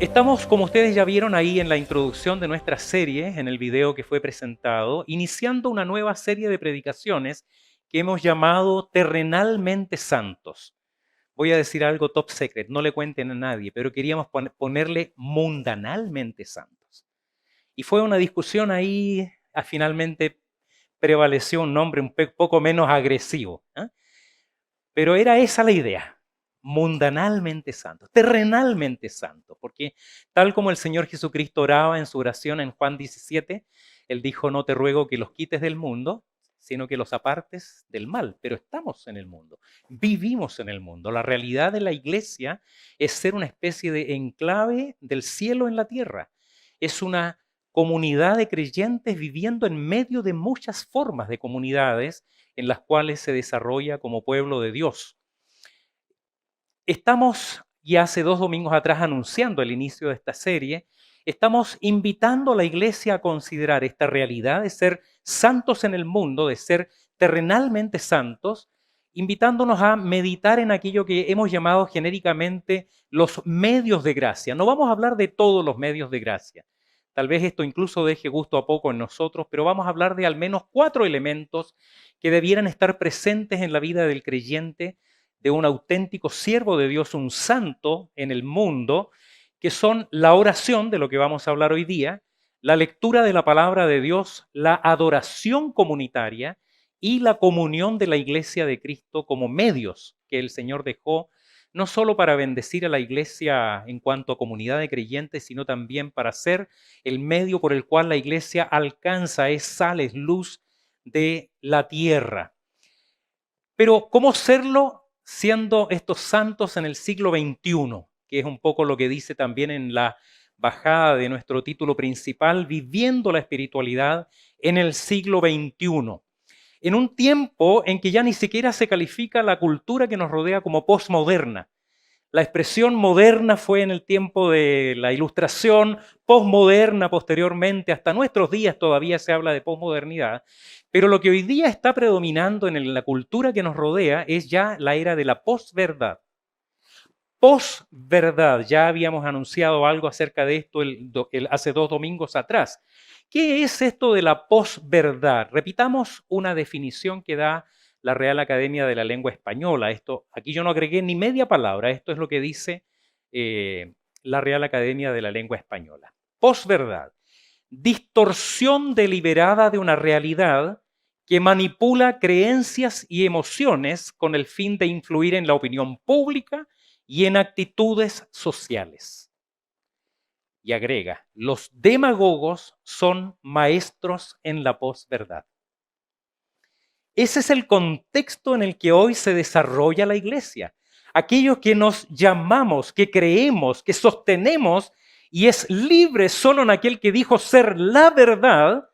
Estamos, como ustedes ya vieron ahí en la introducción de nuestra serie, en el video que fue presentado, iniciando una nueva serie de predicaciones que hemos llamado Terrenalmente Santos. Voy a decir algo top secret, no le cuenten a nadie, pero queríamos ponerle mundanalmente santos. Y fue una discusión ahí, finalmente prevaleció un nombre un poco menos agresivo, ¿eh? Pero era esa la idea, mundanalmente santo, terrenalmente santo, porque tal como el Señor Jesucristo oraba en su oración en Juan 17, Él dijo, no te ruego que los quites del mundo, sino que los apartes del mal, pero estamos en el mundo, vivimos en el mundo. La realidad de la iglesia es ser una especie de enclave del cielo en la tierra, es una comunidad de creyentes viviendo en medio de muchas formas de comunidades en las cuales se desarrolla como pueblo de Dios. Estamos, ya hace 2 domingos atrás, anunciando el inicio de esta serie, estamos invitando a la iglesia a considerar esta realidad de ser santos en el mundo, de ser terrenalmente santos, invitándonos a meditar en aquello que hemos llamado genéricamente los medios de gracia. No vamos a hablar de todos los medios de gracia. Tal vez esto incluso deje gusto a poco en nosotros, pero vamos a hablar de al menos 4 elementos que debieran estar presentes en la vida del creyente, de un auténtico siervo de Dios, un santo en el mundo, que son la oración, de lo que vamos a hablar hoy día, la lectura de la palabra de Dios, la adoración comunitaria y la comunión de la iglesia de Cristo como medios que el Señor dejó no solo para bendecir a la iglesia en cuanto a comunidad de creyentes, sino también para ser el medio por el cual la iglesia alcanza, es sal, es luz de la tierra. Pero ¿cómo serlo siendo estos santos en el siglo XXI? Que es un poco lo que dice también en la bajada de nuestro título principal, viviendo la espiritualidad en el siglo XXI. En un tiempo en que ya ni siquiera se califica la cultura que nos rodea como posmoderna. La expresión moderna fue en el tiempo de la Ilustración, posmoderna posteriormente, hasta nuestros días todavía se habla de posmodernidad, pero lo que hoy día está predominando en la cultura que nos rodea es ya la era de la posverdad. Posverdad, ya habíamos anunciado algo acerca de esto hace 2 domingos atrás. ¿Qué es esto de la posverdad? Repitamos una definición que da la Real Academia de la Lengua Española. Esto, aquí yo no agregué ni media palabra, esto es lo que dice la Real Academia de la Lengua Española. Posverdad, distorsión deliberada de una realidad que manipula creencias y emociones con el fin de influir en la opinión pública y en actitudes sociales. Y agrega, los demagogos son maestros en la posverdad. Ese es el contexto en el que hoy se desarrolla la iglesia. Aquellos que nos llamamos, que creemos, que sostenemos, y es libre solo en aquel que dijo ser la verdad,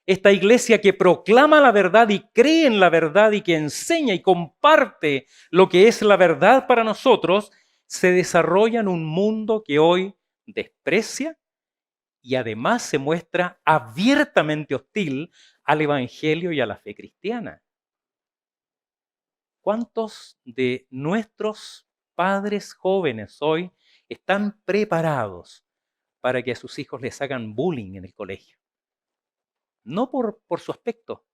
esta iglesia que proclama la verdad y cree en la verdad y que enseña y comparte lo que es la verdad para nosotros, se desarrolla en un mundo que hoy desprecia y además se muestra abiertamente hostil al evangelio y a la fe cristiana. ¿Cuántos de nuestros padres jóvenes hoy están preparados para que a sus hijos les hagan bullying en el colegio? No por su aspecto,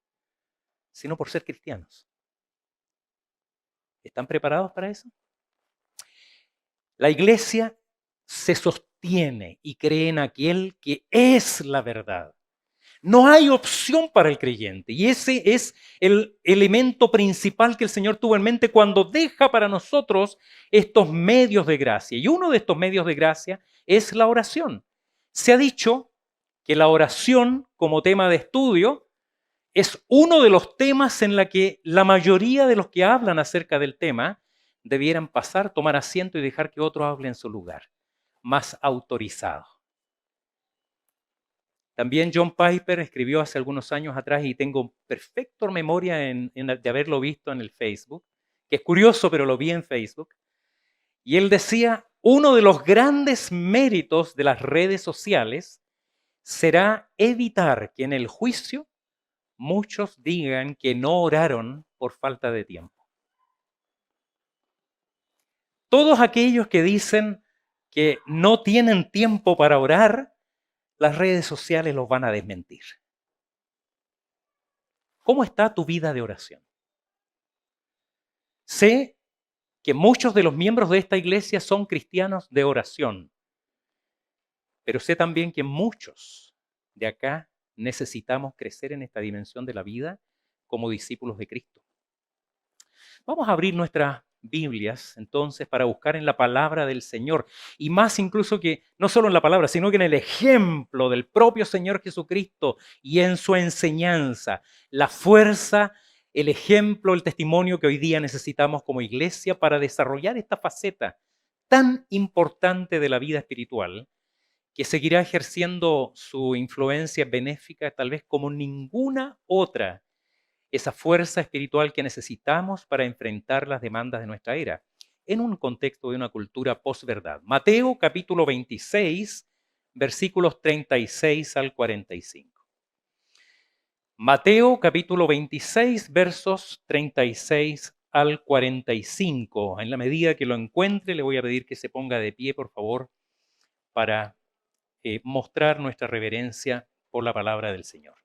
sino por ser cristianos. ¿Están preparados para eso? La iglesia se sostiene y cree en aquel que es la verdad. No hay opción para el creyente y ese es el elemento principal que el Señor tuvo en mente cuando deja para nosotros estos medios de gracia. Y uno de estos medios de gracia es la oración. Se ha dicho que la oración como tema de estudio es uno de los temas en la que la mayoría de los que hablan acerca del tema debieran pasar, tomar asiento y dejar que otro hable en su lugar, más autorizado. También John Piper escribió hace algunos años atrás, y tengo perfecta memoria de haberlo visto en el Facebook, que es curioso, pero lo vi en Facebook, y él decía, uno de los grandes méritos de las redes sociales será evitar que en el juicio muchos digan que no oraron por falta de tiempo. Todos aquellos que dicen que no tienen tiempo para orar, las redes sociales los van a desmentir. ¿Cómo está tu vida de oración? Sé que muchos de los miembros de esta iglesia son cristianos de oración, pero sé también que muchos de acá necesitamos crecer en esta dimensión de la vida como discípulos de Cristo. Vamos a abrir nuestras Biblias entonces para buscar en la palabra del Señor, y más incluso que no solo en la palabra, sino que en el ejemplo del propio Señor Jesucristo y en su enseñanza, la fuerza, el ejemplo, el testimonio que hoy día necesitamos como iglesia para desarrollar esta faceta tan importante de la vida espiritual, que seguirá ejerciendo su influencia benéfica tal vez como ninguna otra, esa fuerza espiritual que necesitamos para enfrentar las demandas de nuestra era, en un contexto de una cultura posverdad. Mateo capítulo 26, versículos 36 al 45. Mateo capítulo 26, versos 36 al 45. En la medida que lo encuentre, le voy a pedir que se ponga de pie, por favor, para mostrar nuestra reverencia por la palabra del Señor.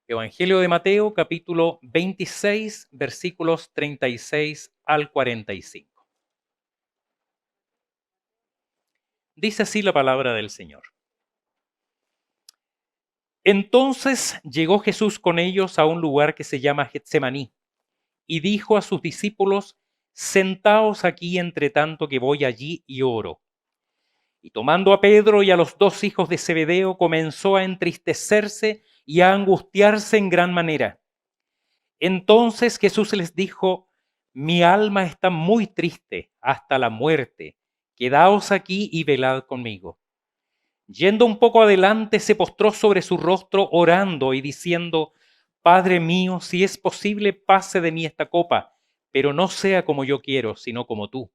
Evangelio de Mateo, capítulo 26, versículos 36 al 45. Dice así la palabra del Señor. Entonces llegó Jesús con ellos a un lugar que se llama Getsemaní y dijo a sus discípulos: sentaos aquí entre tanto que voy allí y oro. Y tomando a Pedro y a los dos hijos de Zebedeo, comenzó a entristecerse y a angustiarse en gran manera. Entonces Jesús les dijo: mi alma está muy triste hasta la muerte. Quedaos aquí y velad conmigo. Yendo un poco adelante, se postró sobre su rostro orando y diciendo: Padre mío, si es posible, pase de mí esta copa, pero no sea como yo quiero, sino como tú.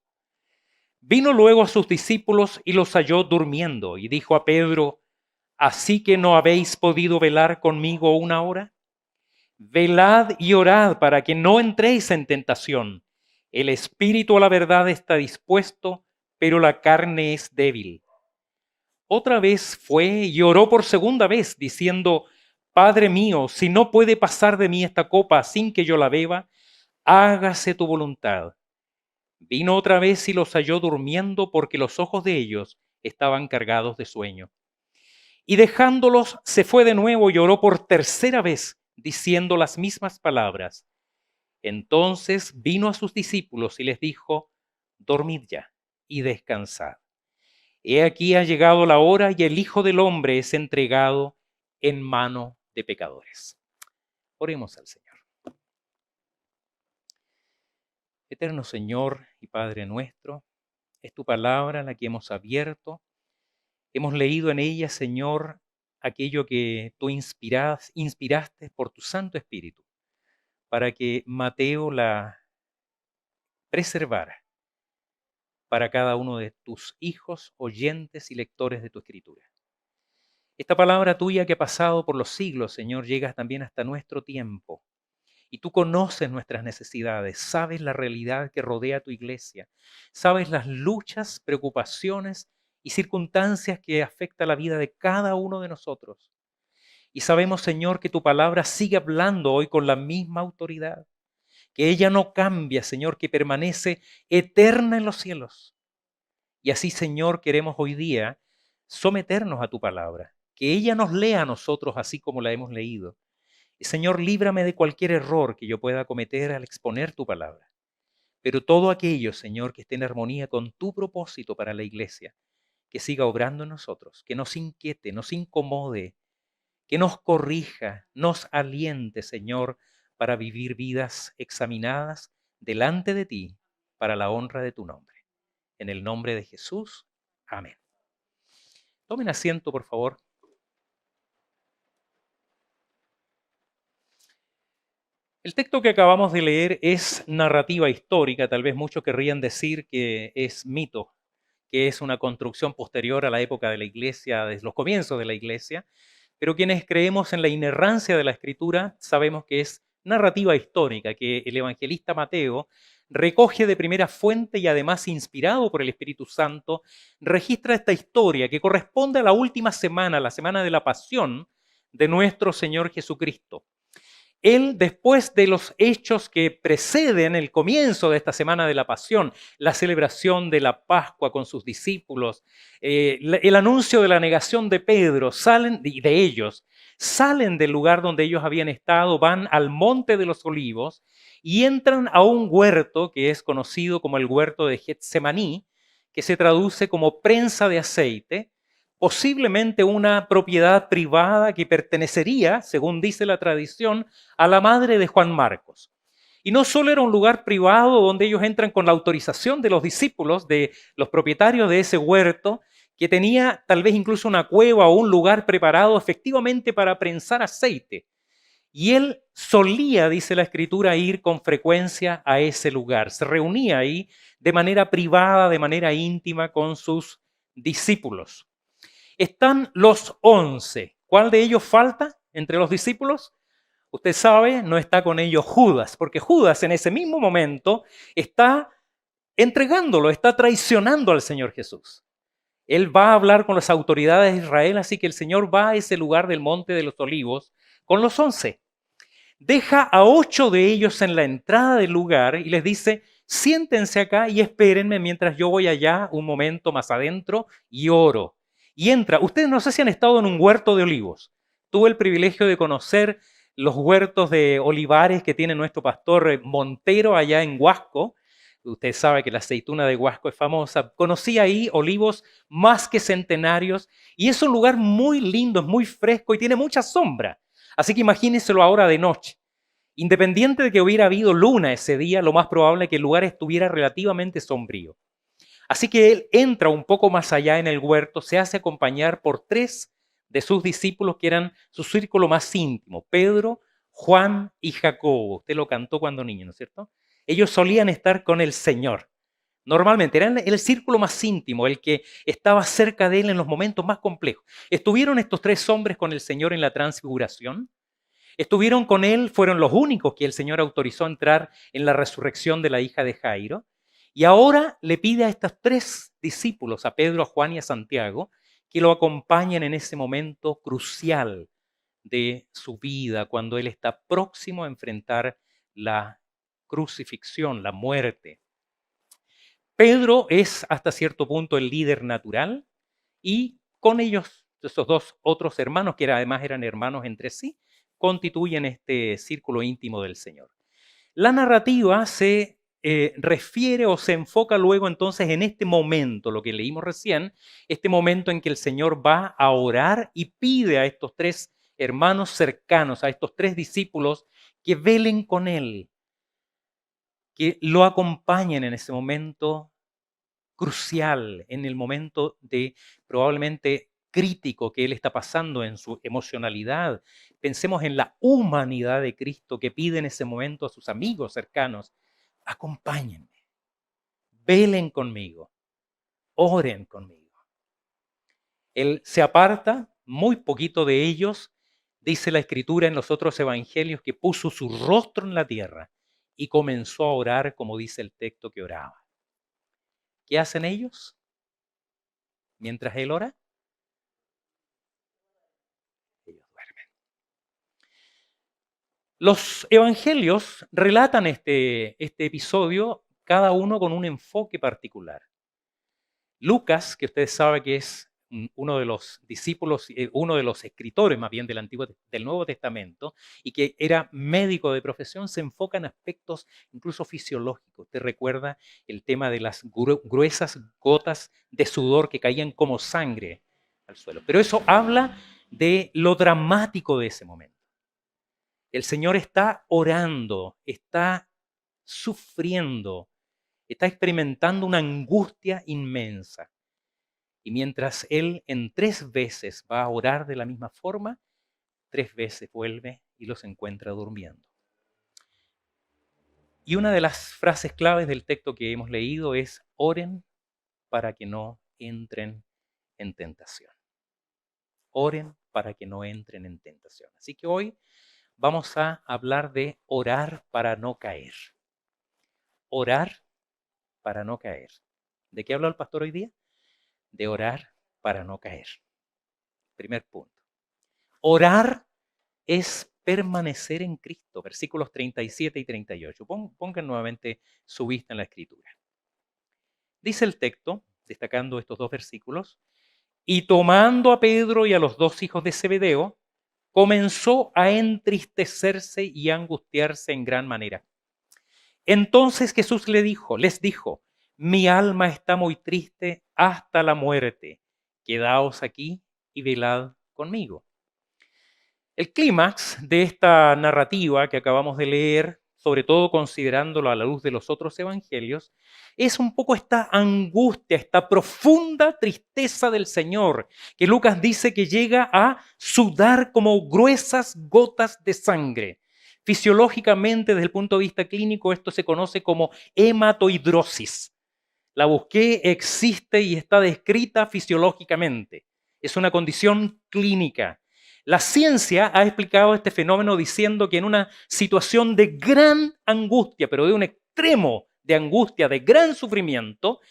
Vino luego a sus discípulos y los halló durmiendo, y dijo a Pedro: ¿así que no habéis podido velar conmigo una hora? Velad y orad para que no entréis en tentación. El espíritu a la verdad está dispuesto, pero la carne es débil. Otra vez fue y oró por segunda vez, diciendo: Padre mío, si no puede pasar de mí esta copa sin que yo la beba, hágase tu voluntad. Vino otra vez y los halló durmiendo, porque los ojos de ellos estaban cargados de sueño. Y dejándolos, se fue de nuevo y oró por tercera vez, diciendo las mismas palabras. Entonces vino a sus discípulos y les dijo: dormid ya y descansad. He aquí ha llegado la hora y el Hijo del Hombre es entregado en mano de pecadores. Oremos al Señor. Eterno Señor y Padre nuestro, es tu palabra la que hemos abierto. Hemos leído en ella, Señor, aquello que tú inspiraste por tu Santo Espíritu, para que Mateo la preservara para cada uno de tus hijos, oyentes y lectores de tu Escritura. Esta palabra tuya que ha pasado por los siglos, Señor, llega también hasta nuestro tiempo. Y tú conoces nuestras necesidades, sabes la realidad que rodea tu iglesia, sabes las luchas, preocupaciones y circunstancias que afectan la vida de cada uno de nosotros. Y sabemos, Señor, que tu palabra sigue hablando hoy con la misma autoridad, que ella no cambia, Señor, que permanece eterna en los cielos. Y así, Señor, queremos hoy día someternos a tu palabra, que ella nos lea a nosotros así como la hemos leído. Y Señor, líbrame de cualquier error que yo pueda cometer al exponer tu palabra. Pero todo aquello, Señor, que esté en armonía con tu propósito para la iglesia, que siga obrando en nosotros, que nos inquiete, nos incomode, que nos corrija, nos aliente, Señor, para vivir vidas examinadas delante de ti, para la honra de tu nombre. En el nombre de Jesús, amén. Tomen asiento, por favor. El texto que acabamos de leer es narrativa histórica. Tal vez muchos querrían decir que es mito, que es una construcción posterior a la época de la iglesia, desde los comienzos de la iglesia. Pero quienes creemos en la inerrancia de la escritura sabemos que es narrativa histórica, que el evangelista Mateo recoge de primera fuente y además inspirado por el Espíritu Santo, registra esta historia que corresponde a la última semana, la semana de la pasión de nuestro Señor Jesucristo. Él, después de los hechos que preceden el comienzo de esta semana de la pasión, la celebración de la Pascua con sus discípulos, el anuncio de la negación de Pedro, salen del lugar donde ellos habían estado, van al Monte de los Olivos y entran a un huerto que es conocido como el huerto de Getsemaní, que se traduce como prensa de aceite, posiblemente una propiedad privada que pertenecería, según dice la tradición, a la madre de Juan Marcos. Y no solo era un lugar privado donde ellos entran con la autorización de los discípulos, de los propietarios de ese huerto, que tenía tal vez incluso una cueva o un lugar preparado efectivamente para prensar aceite. Y él solía, dice la Escritura, ir con frecuencia a ese lugar. Se reunía ahí de manera privada, de manera íntima con sus discípulos. Están los 11. ¿Cuál de ellos falta entre los discípulos? Usted sabe, no está con ellos Judas, porque Judas en ese mismo momento está entregándolo, está traicionando al Señor Jesús. Él va a hablar con las autoridades de Israel, así que el Señor va a ese lugar del Monte de los Olivos con los 11. Deja a 8 de ellos en la entrada del lugar y les dice, siéntense acá y espérenme mientras yo voy allá un momento más adentro y oro. Y entra. Ustedes no sé si han estado en un huerto de olivos. Tuve el privilegio de conocer los huertos de olivares que tiene nuestro pastor Montero allá en Huasco. Usted sabe que la aceituna de Huasco es famosa. Conocí ahí olivos más que centenarios y es un lugar muy lindo, es muy fresco y tiene mucha sombra. Así que imagínenselo ahora de noche. Independiente de que hubiera habido luna ese día, lo más probable es que el lugar estuviera relativamente sombrío. Así que él entra un poco más allá en el huerto, se hace acompañar por 3 de sus discípulos que eran su círculo más íntimo, Pedro, Juan y Jacobo. Usted lo cantó cuando niño, ¿no es cierto? Ellos solían estar con el Señor. Normalmente eran el círculo más íntimo, el que estaba cerca de él en los momentos más complejos. ¿Estuvieron estos 3 hombres con el Señor en la transfiguración? ¿Estuvieron con él? Fueron los únicos que el Señor autorizó a entrar en la resurrección de la hija de Jairo. Y ahora le pide a estos 3 discípulos, a Pedro, a Juan y a Santiago, que lo acompañen en ese momento crucial de su vida, cuando él está próximo a enfrentar la crucifixión, la muerte. Pedro es hasta cierto punto el líder natural y con ellos, esos 2 otros hermanos, que además eran hermanos entre sí, constituyen este círculo íntimo del Señor. La narrativa se refiere o se enfoca luego entonces en este momento, lo que leímos recién, este momento en que el Señor va a orar y pide a estos 3 hermanos cercanos, a estos 3 discípulos, que velen con Él, que lo acompañen en ese momento crucial, en el momento de probablemente crítico que él está pasando en su emocionalidad. Pensemos en la humanidad de Cristo que pide en ese momento a sus amigos cercanos, acompáñenme, velen conmigo, oren conmigo. Él se aparta, muy poquito de ellos, dice la Escritura en los otros evangelios, que puso su rostro en la tierra y comenzó a orar como dice el texto que oraba. ¿Qué hacen ellos mientras él ora? Ellos duermen. Los evangelios relatan este episodio, cada uno con un enfoque particular. Lucas, que ustedes saben que es uno de los discípulos, uno de los escritores más bien del Nuevo Testamento, y que era médico de profesión, se enfoca en aspectos incluso fisiológicos. Usted recuerda el tema de las gruesas gotas de sudor que caían como sangre al suelo. Pero eso habla de lo dramático de ese momento. El Señor está orando, está sufriendo, está experimentando una angustia inmensa. Y mientras Él en 3 veces va a orar de la misma forma, 3 veces vuelve y los encuentra durmiendo. Y una de las frases claves del texto que hemos leído es: oren para que no entren en tentación. Oren para que no entren en tentación. Así que hoy vamos a hablar de orar para no caer. Orar para no caer. ¿De qué habla el pastor hoy día? De orar para no caer. Primer punto. Orar es permanecer en Cristo. Versículos 37 y 38. Pongan nuevamente su vista en la escritura. Dice el texto, destacando estos dos versículos, y tomando a Pedro y a los dos hijos de Zebedeo, comenzó a entristecerse y a angustiarse en gran manera. Entonces Jesús les dijo, mi alma está muy triste hasta la muerte. Quedaos aquí y velad conmigo. El clímax de esta narrativa que acabamos de leer, sobre todo considerándolo a la luz de los otros evangelios, es un poco esta angustia, esta profunda tristeza del Señor, que Lucas dice que llega a sudar como gruesas gotas de sangre. Fisiológicamente, desde el punto de vista clínico, esto se conoce como hematohidrosis. La busqué, existe y está descrita fisiológicamente. Es una condición clínica. La ciencia ha explicado este fenómeno diciendo que en una situación de gran angustia, pero de un extremo de angustia, de gran sufrimiento,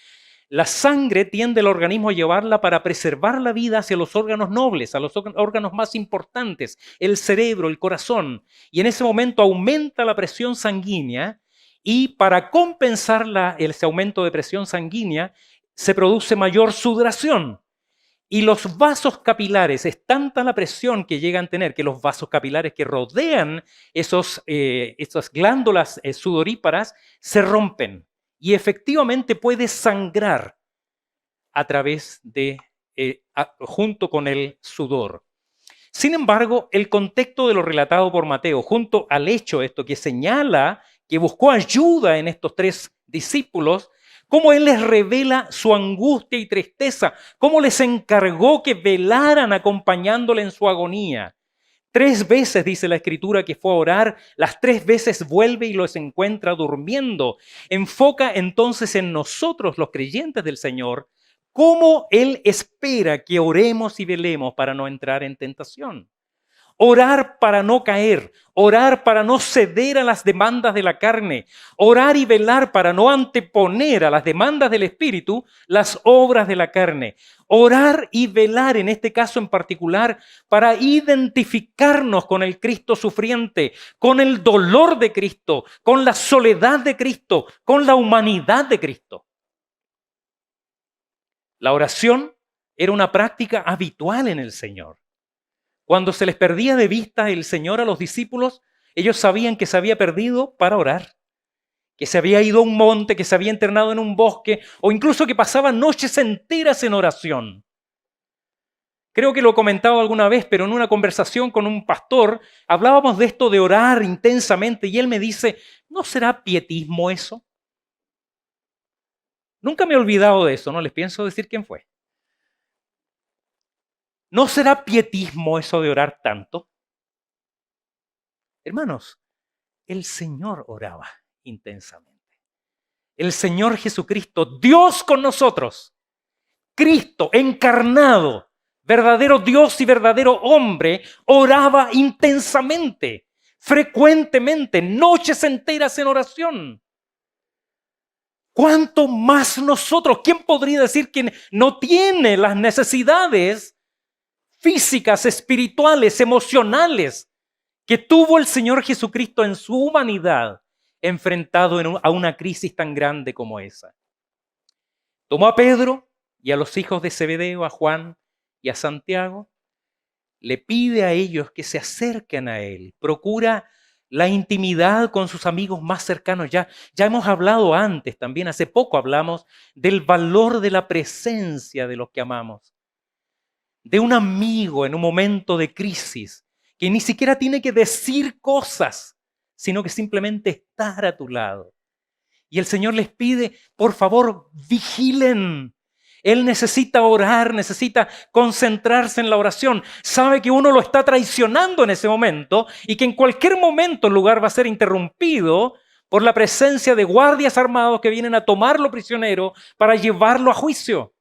la sangre tiende el organismo a llevarla para preservar la vida hacia los órganos nobles, a los órganos más importantes, el cerebro, el corazón. Y en ese momento aumenta la presión sanguínea y para compensar ese aumento de presión sanguínea se produce mayor sudoración. Y los vasos capilares, es tanta la presión que llegan a tener que los vasos capilares que rodean esas glándulas sudoríparas se rompen y efectivamente puede sangrar a través junto con el sudor. Sin embargo, el contexto de lo relatado por Mateo, junto al hecho esto que señala que buscó ayuda en estos tres discípulos, cómo Él les revela su angustia y tristeza, cómo les encargó que velaran acompañándole en su agonía. 3 veces dice la Escritura que fue a orar, las 3 veces vuelve y los encuentra durmiendo. Enfoca entonces en nosotros, los creyentes del Señor, cómo Él espera que oremos y velemos para no entrar en tentación. Orar para no caer, orar para no ceder a las demandas de la carne, orar y velar para no anteponer a las demandas del Espíritu las obras de la carne. Orar y velar en este caso en particular para identificarnos con el Cristo sufriente, con el dolor de Cristo, con la soledad de Cristo, con la humanidad de Cristo. La oración era una práctica habitual en el Señor. Cuando se les perdía de vista el Señor a los discípulos, ellos sabían que se había perdido para orar, que se había ido a un monte, que se había internado en un bosque, o incluso que pasaban noches enteras en oración. Creo que lo he comentado alguna vez, pero en una conversación con un pastor hablábamos de esto de orar intensamente y él me dice, ¿no será pietismo eso? Nunca me he olvidado de eso, no les pienso decir quién fue. ¿No será pietismo eso de orar tanto? Hermanos, el Señor oraba intensamente. El Señor Jesucristo, Dios con nosotros, Cristo encarnado, verdadero Dios y verdadero hombre, oraba intensamente, frecuentemente, noches enteras en oración. ¿Cuánto más nosotros? ¿Quién podría decir que no tiene las necesidades físicas, espirituales, emocionales que tuvo el Señor Jesucristo en su humanidad, enfrentado a una crisis tan grande como esa? Tomó a Pedro y a los hijos de Zebedeo, a Juan y a Santiago, le pide a ellos que se acerquen a Él, procura la intimidad con sus amigos más cercanos. Ya hemos hablado antes, también hace poco hablamos del valor de la presencia de los que amamos, de un amigo en un momento de crisis, que ni siquiera tiene que decir cosas, sino que simplemente estar a tu lado. Y el Señor les pide, por favor, vigilen. Él necesita orar, necesita concentrarse en la oración. Sabe que uno lo está traicionando en ese momento y que en cualquier momento el lugar va a ser interrumpido por la presencia de guardias armados que vienen a tomarlo prisionero para llevarlo a juicio.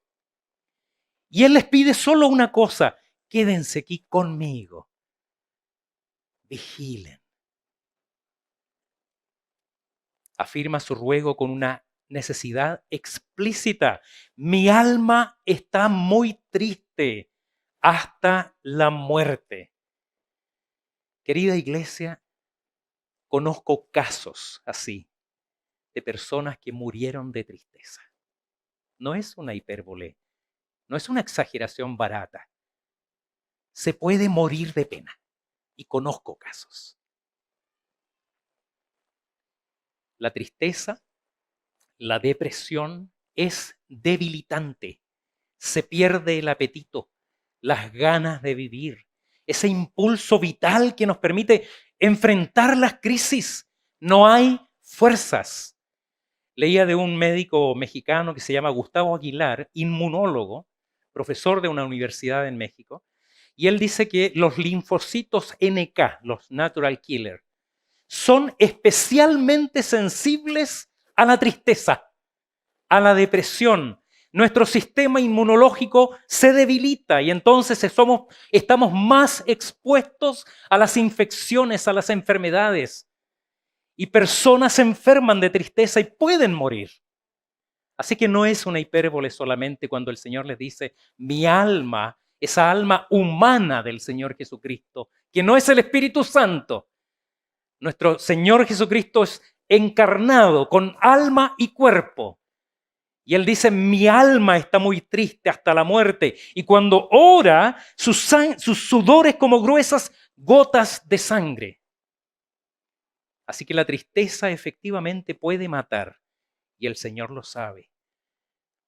Y Él les pide solo una cosa: quédense aquí conmigo. Vigilen. afirma su ruego con una necesidad explícita. Mi alma está muy triste hasta la muerte. Querida iglesia, conozco casos así de personas que murieron de tristeza. No es una hipérbole, no es una exageración barata. Se puede morir de pena y conozco casos. La tristeza, la depresión es debilitante. Se pierde el apetito, las ganas de vivir, ese impulso vital que nos permite enfrentar las crisis. No hay fuerzas. Leía de un médico mexicano que se llama Gustavo Aguilar, inmunólogo, profesor de una universidad en México, y él dice que los linfocitos NK, los natural killer, son especialmente sensibles a la tristeza, a la depresión. Nuestro sistema inmunológico se debilita y entonces estamos más expuestos a las infecciones, a las enfermedades. Y personas se enferman de tristeza y pueden morir. Así que no es una hipérbole solamente cuando el Señor les dice, mi alma, esa alma humana del Señor Jesucristo, que no es el Espíritu Santo. Nuestro Señor Jesucristo es encarnado con alma y cuerpo. Y Él dice, mi alma está muy triste hasta la muerte. Y cuando ora, su sudor es como gruesas gotas de sangre. Así que la tristeza efectivamente puede matar y el Señor lo sabe.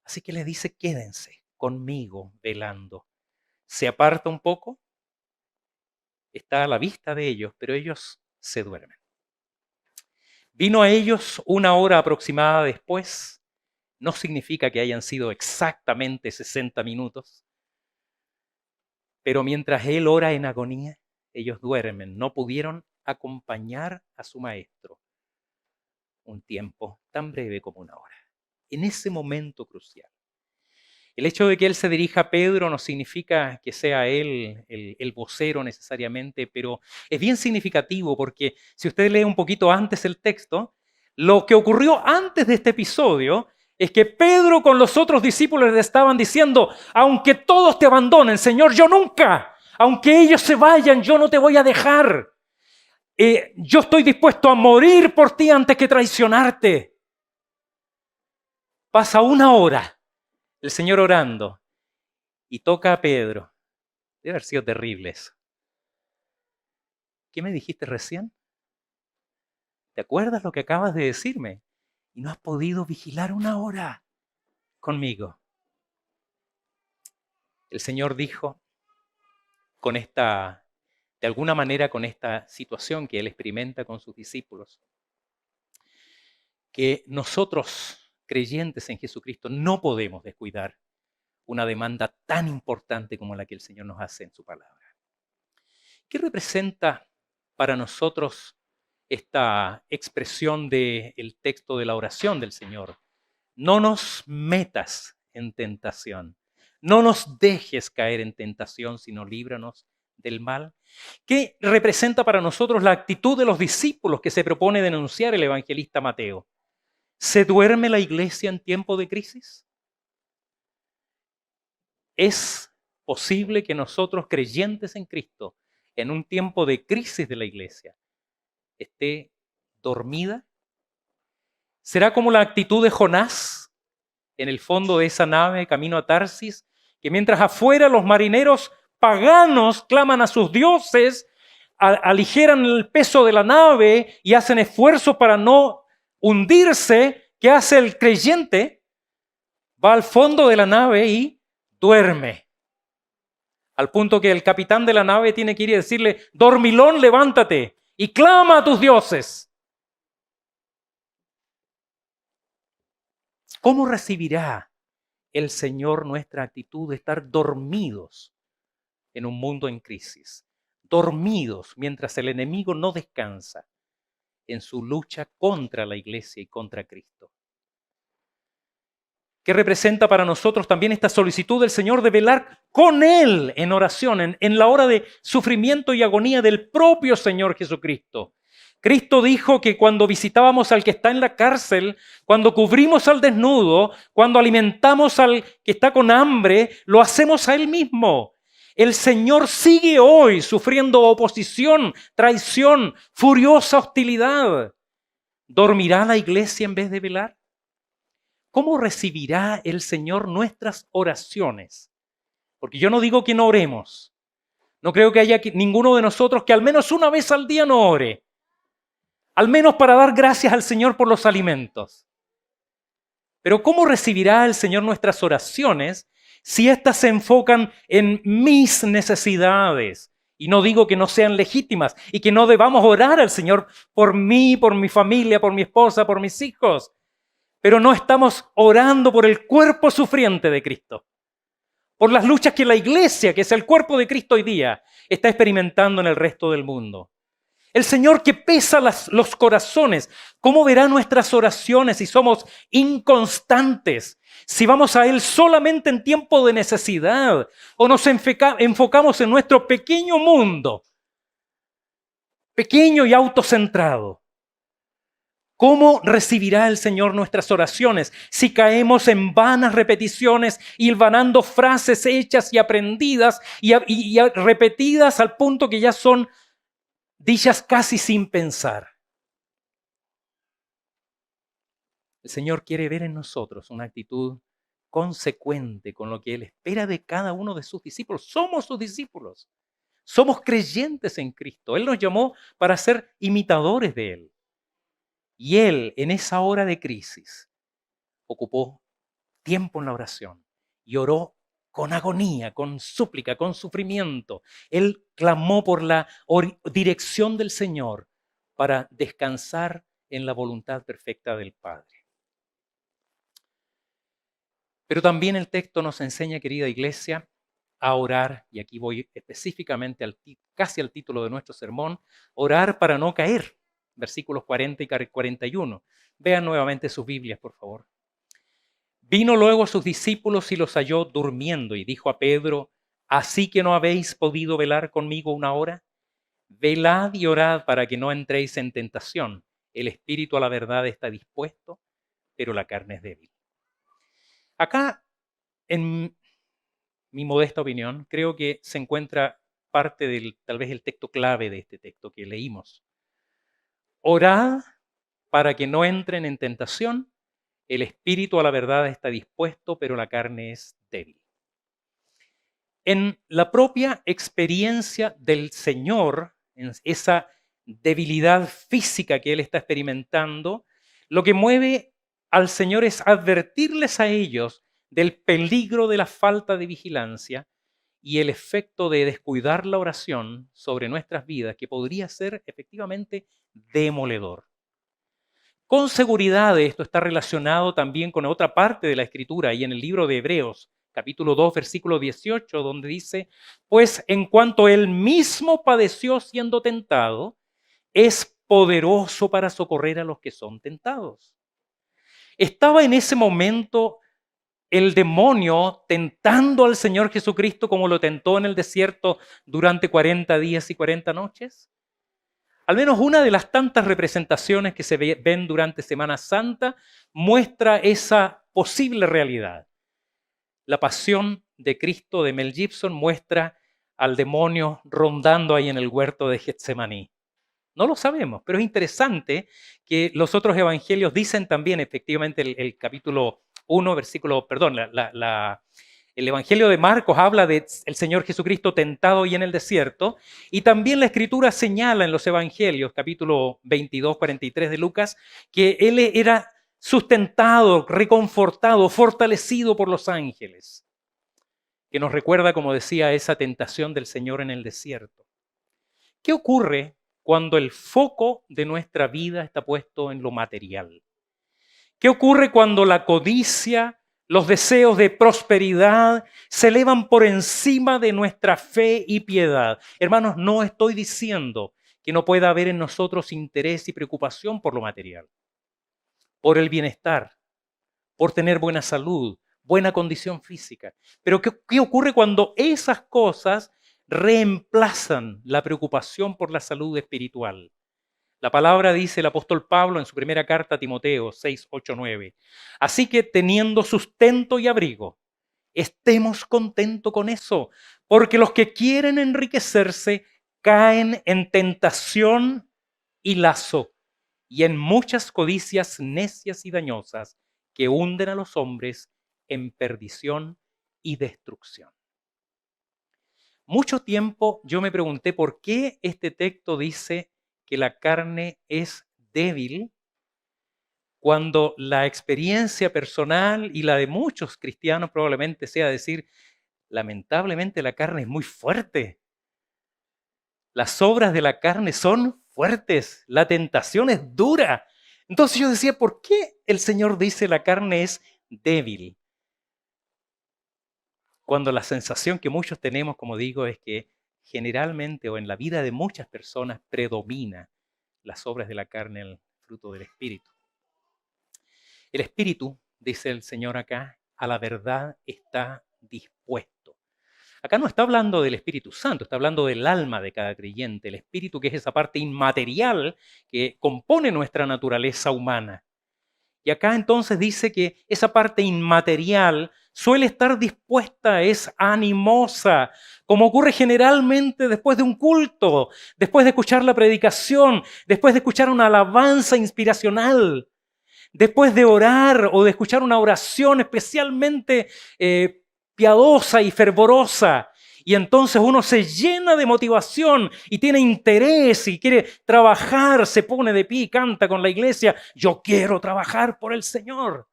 Así que le dice, quédense conmigo velando. Se aparta un poco, está a la vista de ellos, pero ellos se duermen. Vino a ellos 1 hora aproximada después. No significa que hayan sido exactamente 60 minutos, pero mientras él ora en agonía, ellos duermen. No pudieron acompañar a su maestro un tiempo tan breve como 1 hora. En ese momento crucial. El hecho de que él se dirija a Pedro no significa que sea él el vocero necesariamente, pero es bien significativo porque si usted lee un poquito antes el texto, lo que ocurrió antes de este episodio es que Pedro con los otros discípulos le estaban diciendo, aunque todos te abandonen, Señor, yo nunca, aunque ellos se vayan, yo no te voy a dejar. Yo estoy dispuesto a morir por ti antes que traicionarte. Pasa 1 hora. El Señor orando y toca a Pedro. Debe haber sido terrible eso. ¿Qué me dijiste recién? ¿Te acuerdas lo que acabas de decirme? Y no has podido vigilar 1 hora conmigo. El Señor dijo de alguna manera con esta situación que Él experimenta con sus discípulos, que nosotros, creyentes en Jesucristo, no podemos descuidar una demanda tan importante como la que el Señor nos hace en su palabra. ¿Qué representa para nosotros esta expresión del texto de la oración del Señor? No nos metas en tentación, no nos dejes caer en tentación, sino líbranos del mal. ¿Qué representa para nosotros la actitud de los discípulos que se propone denunciar el evangelista Mateo? ¿Se duerme la iglesia en tiempo de crisis? ¿Es posible que nosotros, creyentes en Cristo, en un tiempo de crisis de la iglesia, esté dormida? ¿Será como la actitud de Jonás en el fondo de esa nave camino a Tarsis, que mientras afuera los marineros paganos claman a sus dioses, aligeran el peso de la nave y hacen esfuerzo para no hundirse? ¿Qué hace el creyente? Va al fondo de la nave y duerme. Al punto que el capitán de la nave tiene que ir y decirle, dormilón, levántate y clama a tus dioses. ¿Cómo recibirá el Señor nuestra actitud de estar dormidos en un mundo en crisis? Dormidos mientras el enemigo no descansa en su lucha contra la iglesia y contra Cristo. ¿Qué representa para nosotros también esta solicitud del Señor de velar con Él en oración, en la hora de sufrimiento y agonía del propio Señor Jesucristo? Cristo dijo que cuando visitábamos al que está en la cárcel, cuando cubrimos al desnudo, cuando alimentamos al que está con hambre, lo hacemos a Él mismo. El Señor sigue hoy sufriendo oposición, traición, furiosa hostilidad. ¿Dormirá la iglesia en vez de velar? ¿Cómo recibirá el Señor nuestras oraciones? Porque yo no digo que no oremos. No creo que haya ninguno de nosotros que al menos una vez al día no ore. Al menos para dar gracias al Señor por los alimentos. Pero ¿cómo recibirá el Señor nuestras oraciones si éstas se enfocan en mis necesidades? Y no digo que no sean legítimas y que no debamos orar al Señor por mí, por mi familia, por mi esposa, por mis hijos. Pero no estamos orando por el cuerpo sufriente de Cristo. Por las luchas que la iglesia, que es el cuerpo de Cristo hoy día, está experimentando en el resto del mundo. El Señor que pesa los corazones, ¿cómo verá nuestras oraciones si somos inconstantes? Si vamos a Él solamente en tiempo de necesidad o nos enfocamos en nuestro pequeño mundo, pequeño y autocentrado. ¿Cómo recibirá el Señor nuestras oraciones si caemos en vanas repeticiones, hilvanando frases hechas y aprendidas y repetidas al punto que ya son dichas casi sin pensar? El Señor quiere ver en nosotros una actitud consecuente con lo que Él espera de cada uno de sus discípulos. Somos sus discípulos. Somos creyentes en Cristo. Él nos llamó para ser imitadores de Él. Y Él, en esa hora de crisis, ocupó tiempo en la oración y oró con agonía, con súplica, con sufrimiento. Él clamó por la dirección del Señor para descansar en la voluntad perfecta del Padre. Pero también el texto nos enseña, querida iglesia, a orar, y aquí voy específicamente casi al título de nuestro sermón, orar para no caer. Versículos 40 y 41. Vean nuevamente sus Biblias, por favor. Vino luego a sus discípulos y los halló durmiendo y dijo a Pedro, ¿así que no habéis podido velar conmigo una hora? Velad y orad para que no entréis en tentación. El espíritu a la verdad está dispuesto, pero la carne es débil. Acá, en mi modesta opinión, creo que se encuentra parte del, tal vez el texto clave de este texto que leímos. Orad para que no entren en tentación. El espíritu a la verdad está dispuesto, pero la carne es débil. En la propia experiencia del Señor, en esa debilidad física que Él está experimentando, lo que mueve al Señor es advertirles a ellos del peligro de la falta de vigilancia y el efecto de descuidar la oración sobre nuestras vidas, que podría ser efectivamente demoledor. Con seguridad esto está relacionado también con otra parte de la Escritura y en el libro de Hebreos, capítulo 2, versículo 18, donde dice, pues en cuanto Él mismo padeció siendo tentado, es poderoso para socorrer a los que son tentados. Estaba en ese momento el demonio tentando al Señor Jesucristo como lo tentó en el desierto durante 40 días y 40 noches. Al menos una de las tantas representaciones que se ven durante Semana Santa muestra esa posible realidad. La pasión de Cristo de Mel Gibson muestra al demonio rondando ahí en el huerto de Getsemaní. No lo sabemos, pero es interesante que los otros evangelios dicen también, efectivamente, el capítulo 1, versículo, perdón, el Evangelio de Marcos habla del Señor Jesucristo tentado y en el desierto, y también la Escritura señala en los Evangelios, capítulo 22, 43 de Lucas, que Él era sustentado, reconfortado, fortalecido por los ángeles, que nos recuerda, como decía, esa tentación del Señor en el desierto. ¿Qué ocurre cuando el foco de nuestra vida está puesto en lo material? ¿Qué ocurre cuando la codicia, los deseos de prosperidad se elevan por encima de nuestra fe y piedad? Hermanos, no estoy diciendo que no pueda haber en nosotros interés y preocupación por lo material, por el bienestar, por tener buena salud, buena condición física. Pero ¿qué ocurre cuando esas cosas reemplazan la preocupación por la salud espiritual, La palabra dice el apóstol Pablo en su primera carta a Timoteo 6, 8, 9. Así que teniendo sustento y abrigo, estemos contentos con eso, porque los que quieren enriquecerse caen en tentación y lazo y en muchas codicias necias y dañosas que hunden a los hombres en perdición y destrucción. Mucho tiempo yo me pregunté por qué este texto dice que la carne es débil cuando la experiencia personal y la de muchos cristianos probablemente sea decir, lamentablemente la carne es muy fuerte. Las obras de la carne son fuertes, la tentación es dura. Entonces yo decía, ¿por qué el Señor dice la carne es débil? Cuando la sensación que muchos tenemos, como digo, es que generalmente o en la vida de muchas personas predomina las obras de la carne, el fruto del Espíritu. El Espíritu, dice el Señor acá, a la verdad está dispuesto. Acá no está hablando del Espíritu Santo, está hablando del alma de cada creyente, el Espíritu que es esa parte inmaterial que compone nuestra naturaleza humana. Y acá entonces dice que esa parte inmaterial suele estar dispuesta, es animosa, como ocurre generalmente después de un culto, después de escuchar la predicación, después de escuchar una alabanza inspiracional, después de orar o de escuchar una oración especialmente piadosa y fervorosa. Y entonces uno se llena de motivación y tiene interés y quiere trabajar, se pone de pie y canta con la iglesia. Yo quiero trabajar por el Señor.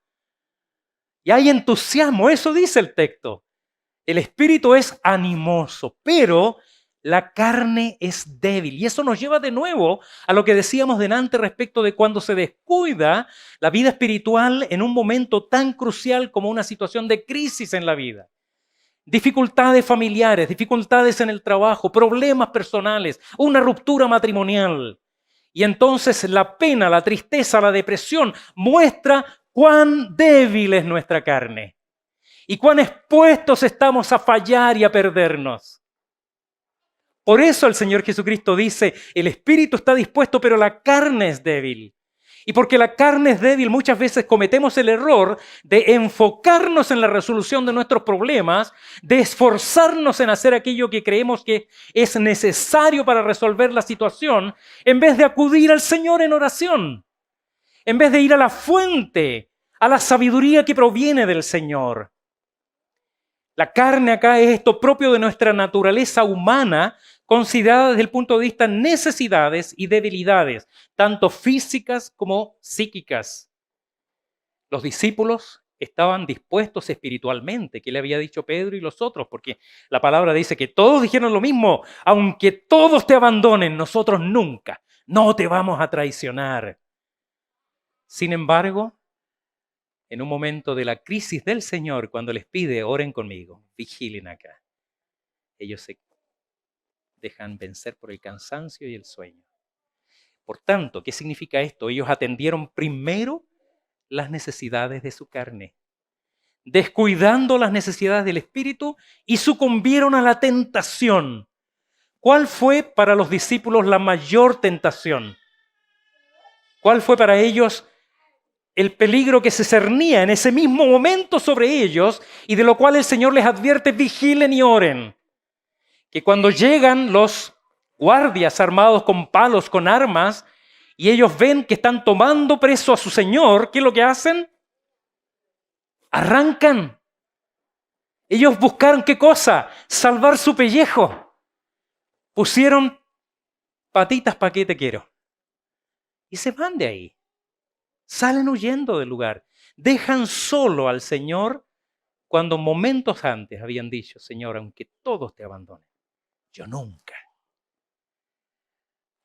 Y hay entusiasmo, eso dice el texto. El espíritu es animoso, pero la carne es débil. Y eso nos lleva de nuevo a lo que decíamos delante respecto de cuando se descuida la vida espiritual en un momento tan crucial como una situación de crisis en la vida. Dificultades familiares, dificultades en el trabajo, problemas personales, una ruptura matrimonial. Y entonces la pena, la tristeza, la depresión muestra cuán débil es nuestra carne y cuán expuestos estamos a fallar y a perdernos. Por eso el Señor Jesucristo dice, el espíritu está dispuesto, pero la carne es débil. Y porque la carne es débil, muchas veces cometemos el error de enfocarnos en la resolución de nuestros problemas, de esforzarnos en hacer aquello que creemos que es necesario para resolver la situación, en vez de acudir al Señor en oración, en vez de ir a la fuente, a la sabiduría que proviene del Señor. La carne acá es esto propio de nuestra naturaleza humana, considerada desde el punto de vista de necesidades y debilidades, tanto físicas como psíquicas. Los discípulos estaban dispuestos espiritualmente, que le había dicho Pedro y los otros, porque la palabra dice que todos dijeron lo mismo, aunque todos te abandonen, nosotros nunca, no te vamos a traicionar. Sin embargo, en un momento de la crisis del Señor, cuando les pide, oren conmigo, vigilen acá, ellos se dejan vencer por el cansancio y el sueño. Por tanto, ¿qué significa esto? Ellos atendieron primero las necesidades de su carne, descuidando las necesidades del espíritu y sucumbieron a la tentación. ¿Cuál fue para los discípulos la mayor tentación? ¿Cuál fue para ellos el peligro que se cernía en ese mismo momento sobre ellos y de lo cual el Señor les advierte, vigilen y oren? Que cuando llegan los guardias armados con palos, con armas, y ellos ven que están tomando preso a su Señor, ¿qué es lo que hacen? Arrancan. Ellos buscaron ¿qué cosa? Salvar su pellejo. Pusieron patitas para qué te quiero. Y se van de ahí. Salen huyendo del lugar. Dejan solo al Señor cuando momentos antes habían dicho, Señor, aunque todos te abandonen, yo nunca.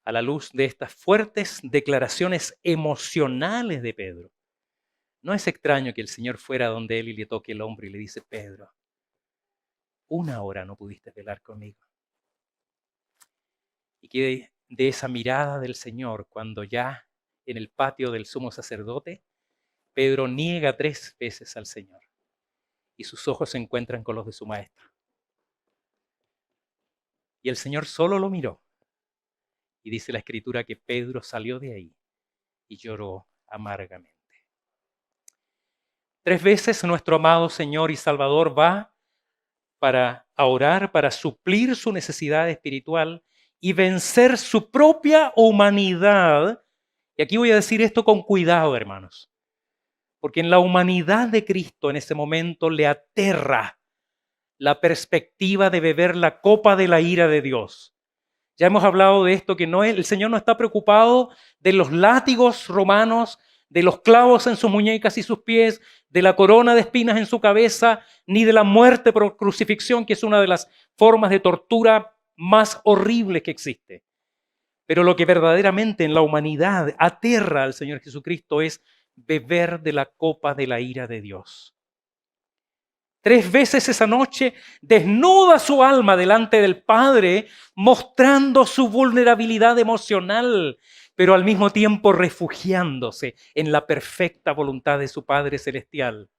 A la luz de estas fuertes declaraciones emocionales de Pedro, no es extraño que el Señor fuera donde él y le toque el hombro y le dice, Pedro, una hora no pudiste velar conmigo. Y que de esa mirada del Señor, cuando ya en el patio del sumo sacerdote, Pedro niega 3 veces al Señor y sus ojos se encuentran con los de su maestro. Y el Señor solo lo miró Y dice la Escritura que Pedro salió de ahí y lloró amargamente. 3 veces nuestro amado Señor y Salvador va para orar, para suplir su necesidad espiritual y vencer su propia humanidad. Y aquí voy a decir esto con cuidado, hermanos, porque en la humanidad de Cristo en ese momento le aterra la perspectiva de beber la copa de la ira de Dios. Ya hemos hablado de esto, que el Señor no está preocupado de los látigos romanos, de los clavos en sus muñecas y sus pies, de la corona de espinas en su cabeza, ni de la muerte por crucifixión, que es una de las formas de tortura más horribles que existe. Pero lo que verdaderamente en la humanidad aterra al Señor Jesucristo es beber de la copa de la ira de Dios. 3 veces esa noche desnuda su alma delante del Padre, mostrando su vulnerabilidad emocional, pero al mismo tiempo refugiándose en la perfecta voluntad de su Padre Celestial.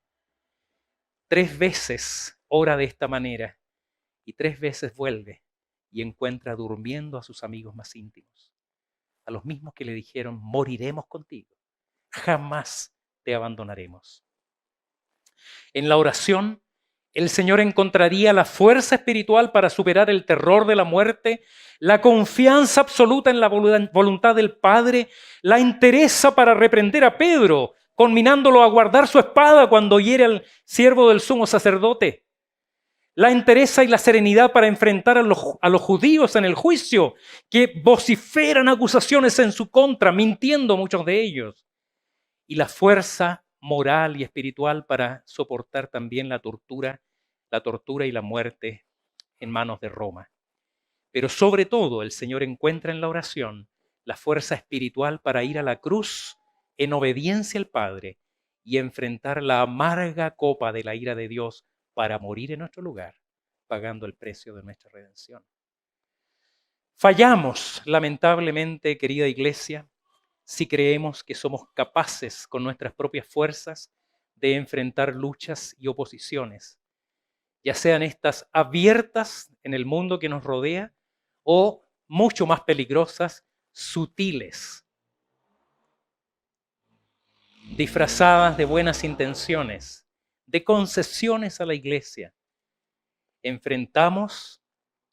3 veces ora de esta manera y 3 veces vuelve y encuentra durmiendo a sus amigos más íntimos, a los mismos que le dijeron: moriremos contigo, jamás te abandonaremos. En la oración, el Señor encontraría la fuerza espiritual para superar el terror de la muerte, la confianza absoluta en la voluntad del Padre, la entereza para reprender a Pedro, conminándolo a guardar su espada cuando hiere al siervo del sumo sacerdote, la entereza y la serenidad para enfrentar a los judíos en el juicio, que vociferan acusaciones en su contra, mintiendo muchos de ellos, y la fuerza moral y espiritual para soportar también la tortura y la muerte en manos de Roma. Pero sobre todo el Señor encuentra en la oración la fuerza espiritual para ir a la cruz en obediencia al Padre y enfrentar la amarga copa de la ira de Dios para morir en nuestro lugar, pagando el precio de nuestra redención. Fallamos, lamentablemente, querida iglesia, si creemos que somos capaces con nuestras propias fuerzas de enfrentar luchas y oposiciones, ya sean estas abiertas en el mundo que nos rodea o mucho más peligrosas, sutiles, disfrazadas de buenas intenciones, de concesiones a la iglesia. Enfrentamos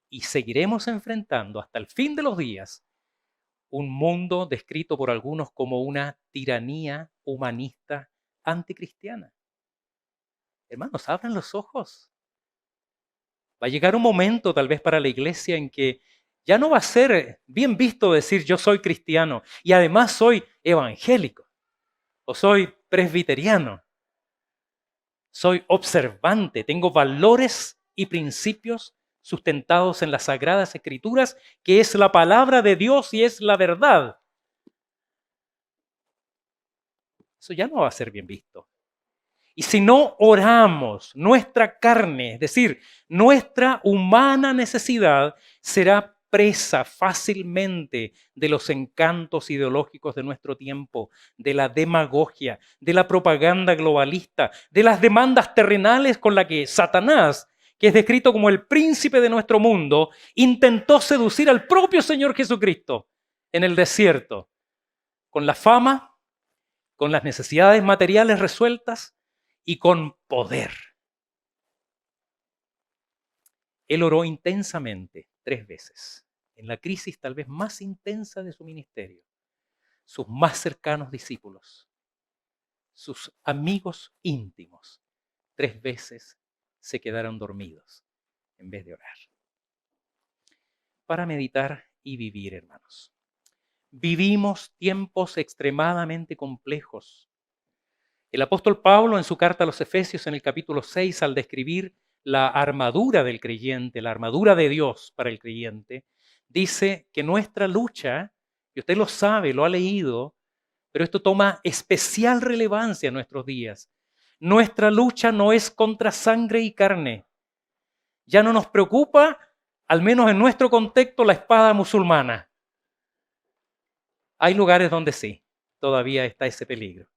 y seguiremos enfrentando hasta el fin de los días un mundo descrito por algunos como una tiranía humanista anticristiana. Hermanos, abran los ojos. Va a llegar un momento tal vez para la iglesia en que ya no va a ser bien visto decir yo soy cristiano y además soy evangélico o soy presbiteriano. Soy observante, tengo valores y principios sustentados en las Sagradas Escrituras, que es la palabra de Dios y es la verdad. Eso ya no va a ser bien visto. Y si no oramos, nuestra carne, es decir, nuestra humana necesidad, será presa fácilmente de los encantos ideológicos de nuestro tiempo, de la demagogia, de la propaganda globalista, de las demandas terrenales con las que Satanás, que es descrito como el príncipe de nuestro mundo, intentó seducir al propio Señor Jesucristo en el desierto, con la fama, con las necesidades materiales resueltas y con poder. Él oró intensamente 3 veces, en la crisis tal vez más intensa de su ministerio. Sus más cercanos discípulos, sus amigos íntimos, 3 veces se quedaron dormidos en vez de orar. Para meditar y vivir, hermanos. Vivimos tiempos extremadamente complejos. El apóstol Pablo en su carta a los Efesios en el capítulo 6, al describir la armadura del creyente, la armadura de Dios para el creyente, dice que nuestra lucha, y usted lo sabe, lo ha leído, pero esto toma especial relevancia en nuestros días. Nuestra lucha no es contra sangre y carne. Ya no nos preocupa, al menos en nuestro contexto, la espada musulmana. Hay lugares donde sí, todavía está ese peligro.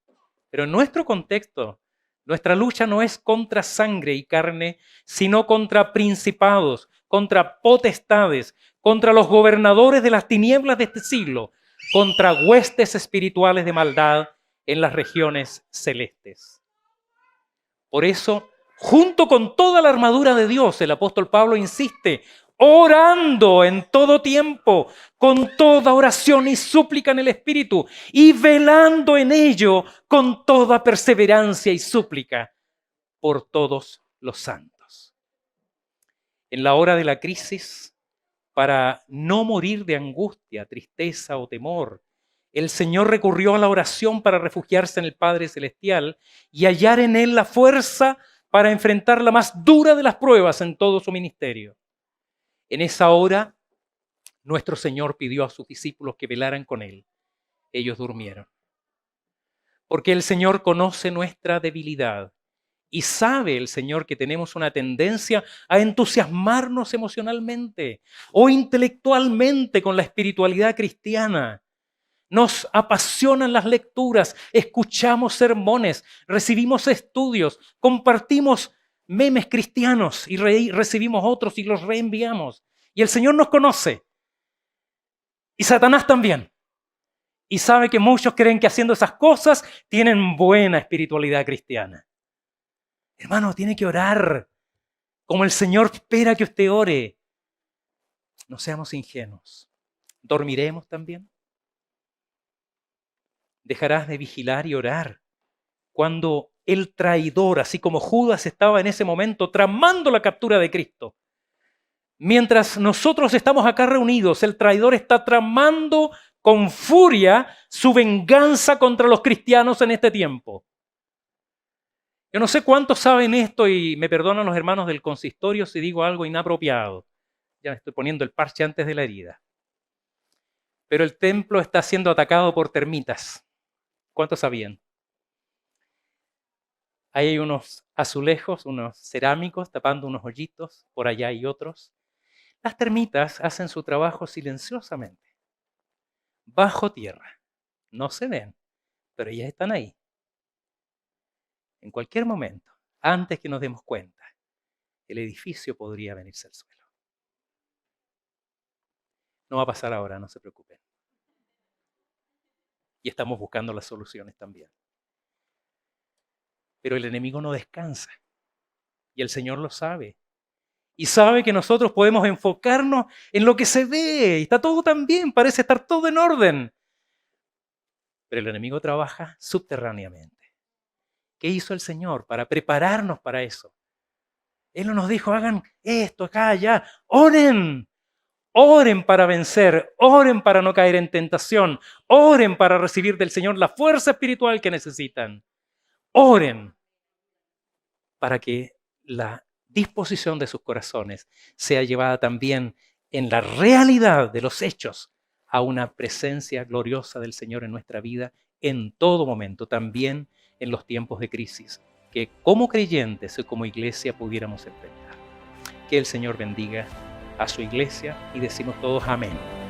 Pero en nuestro contexto, nuestra lucha no es contra sangre y carne, sino contra principados, contra potestades, contra los gobernadores de las tinieblas de este siglo, contra huestes espirituales de maldad en las regiones celestes. Por eso, junto con toda la armadura de Dios, el apóstol Pablo insiste, orando en todo tiempo, con toda oración y súplica en el Espíritu, y velando en ello con toda perseverancia y súplica por todos los santos. En la hora de la crisis, para no morir de angustia, tristeza o temor, el Señor recurrió a la oración para refugiarse en el Padre Celestial y hallar en Él la fuerza para enfrentar la más dura de las pruebas en todo su ministerio. En esa hora, nuestro Señor pidió a sus discípulos que velaran con Él. Ellos durmieron. Porque el Señor conoce nuestra debilidad y sabe el Señor que tenemos una tendencia a entusiasmarnos emocionalmente o intelectualmente con la espiritualidad cristiana. Nos apasionan las lecturas, escuchamos sermones, recibimos estudios, compartimos memes cristianos y recibimos otros y los reenviamos. Y el Señor nos conoce. Y Satanás también. Y sabe que muchos creen que haciendo esas cosas tienen buena espiritualidad cristiana. Hermano, tiene que orar como el Señor espera que usted ore. No seamos ingenuos. ¿Dormiremos también? Dejarás de vigilar y orar cuando el traidor, así como Judas estaba en ese momento tramando la captura de Cristo. Mientras nosotros estamos acá reunidos, el traidor está tramando con furia su venganza contra los cristianos en este tiempo. Yo no sé cuántos saben esto y me perdonan los hermanos del consistorio si digo algo inapropiado. Ya me estoy poniendo el parche antes de la herida. Pero el templo está siendo atacado por termitas. ¿Cuántos sabían? Ahí hay unos azulejos, unos cerámicos tapando unos hoyitos, por allá hay otros. Las termitas hacen su trabajo silenciosamente, bajo tierra. No se ven, pero ellas están ahí. En cualquier momento, antes que nos demos cuenta, el edificio podría venirse al suelo. No va a pasar ahora, no se preocupen. Y estamos buscando las soluciones también. Pero el enemigo no descansa. Y el Señor lo sabe. Y sabe que nosotros podemos enfocarnos en lo que se ve. Y está todo tan bien, parece estar todo en orden. Pero el enemigo trabaja subterráneamente. ¿Qué hizo el Señor para prepararnos para eso? Él no nos dijo, hagan esto, acá, allá. Oren. Oren para vencer, oren para no caer en tentación, oren para recibir del Señor la fuerza espiritual que necesitan. Oren para que la disposición de sus corazones sea llevada también en la realidad de los hechos a una presencia gloriosa del Señor en nuestra vida en todo momento, también en los tiempos de crisis, que como creyentes y como iglesia pudiéramos enfrentar. Que el Señor bendiga a su iglesia y decimos todos amén.